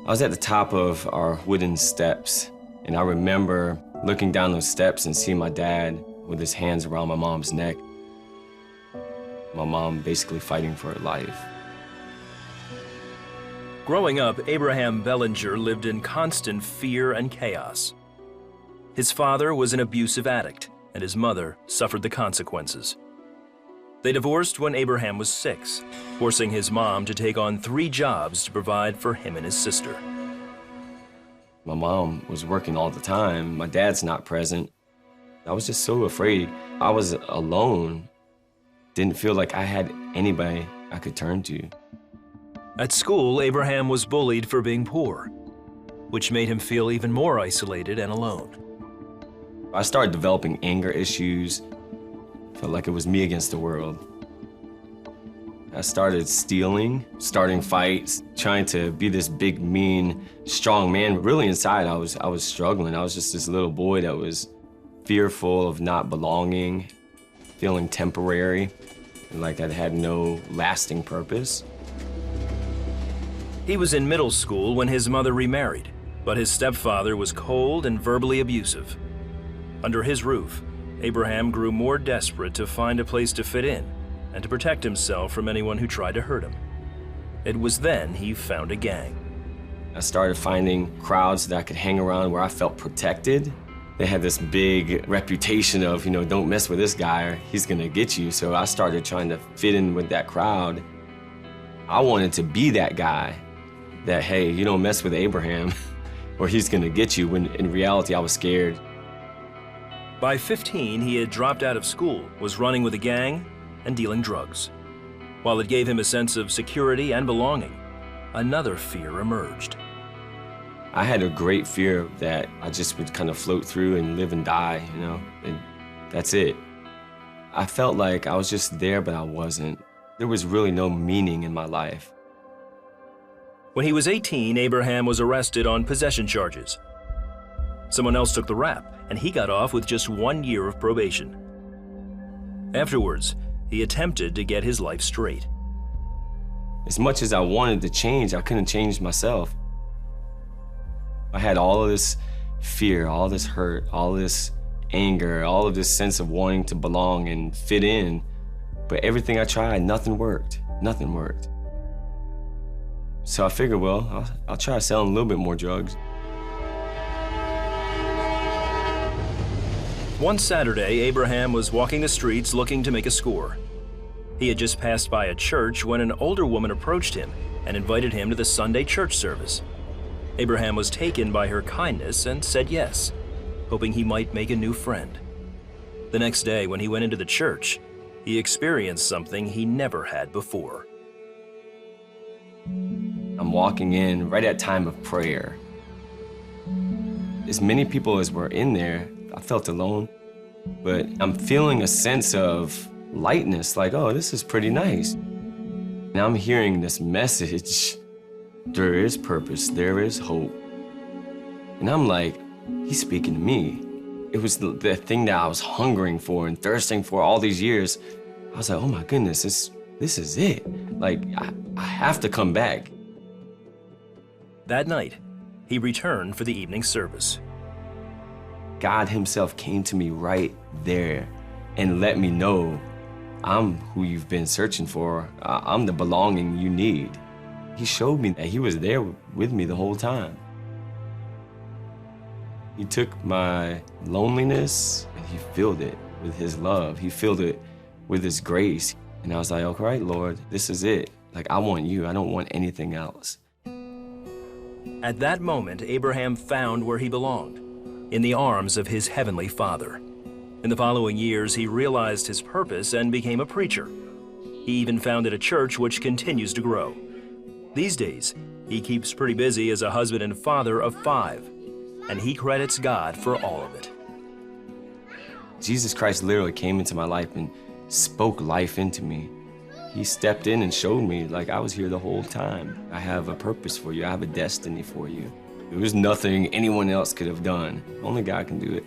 I was at the top of our wooden steps, and I remember looking down those steps and seeing my dad with his hands around my mom's neck. My mom basically fighting for her life. Growing up, Abraham Bellinger lived in constant fear and chaos. His father was an abusive addict, and his mother suffered the consequences. They divorced when Abraham was 6, forcing his mom to take on 3 jobs to provide for him and his sister. My mom was working all the time. My dad's not present. I was just so afraid. I was alone. Didn't feel like I had anybody I could turn to. At school, Abraham was bullied for being poor, which made him feel even more isolated and alone. I started developing anger issues. Felt like it was me against the world. I started stealing, starting fights, trying to be this big, mean, strong man. Really inside, I was struggling. I was just this little boy that was fearful of not belonging, feeling temporary, like I had no lasting purpose. He was in middle school when his mother remarried, but his stepfather was cold and verbally abusive. Under his roof, Abraham grew more desperate to find a place to fit in and to protect himself from anyone who tried to hurt him. It was then he found a gang. I started finding crowds that I could hang around where I felt protected. They had this big reputation of, don't mess with this guy or he's gonna get you. So I started trying to fit in with that crowd. I wanted to be that guy that, hey, you don't mess with Abraham or he's gonna get you, when in reality I was scared. By 15, he had dropped out of school, was running with a gang, and dealing drugs. While it gave him a sense of security and belonging, another fear emerged. I had a great fear that I just would kind of float through and live and die, and that's it. I felt like I was just there, but I wasn't. There was really no meaning in my life. When he was 18, Abraham was arrested on possession charges. Someone else took the rap, and he got off with just 1 year of probation. Afterwards, he attempted to get his life straight. As much as I wanted to change, I couldn't change myself. I had all of this fear, all this hurt, all this anger, all of this sense of wanting to belong and fit in. But everything I tried, nothing worked. Nothing worked. So I figured, well, I'll try selling a little bit more drugs. One Saturday, Abraham was walking the streets looking to make a score. He had just passed by a church when an older woman approached him and invited him to the Sunday church service. Abraham was taken by her kindness and said yes, hoping he might make a new friend. The next day, when he went into the church, he experienced something he never had before. I'm walking in right at time of prayer. As many people as were in there, I felt alone, but I'm feeling a sense of lightness, like, oh, this is pretty nice. Now I'm hearing this message, there is purpose, there is hope. And I'm like, he's speaking to me. It was the thing that I was hungering for and thirsting for all these years. I was like, oh my goodness, this is it. Like, I have to come back. That night, he returned for the evening service. God himself came to me right there and let me know I'm who you've been searching for. I'm the belonging you need. He showed me that he was there with me the whole time. He took my loneliness and he filled it with his love. He filled it with his grace. And I was like, all right, Lord, this is it. Like, I want you. I don't want anything else. At that moment, Abraham found where he belonged, in the arms of his heavenly Father. In the following years, he realized his purpose and became a preacher. He even founded a church which continues to grow. These days, he keeps pretty busy as a husband and father of 5, and he credits God for all of it. Jesus Christ literally came into my life and spoke life into me. He stepped in and showed me, like, I was here the whole time. I have a purpose for you. I have a destiny for you. There was nothing anyone else could have done. Only God can do it.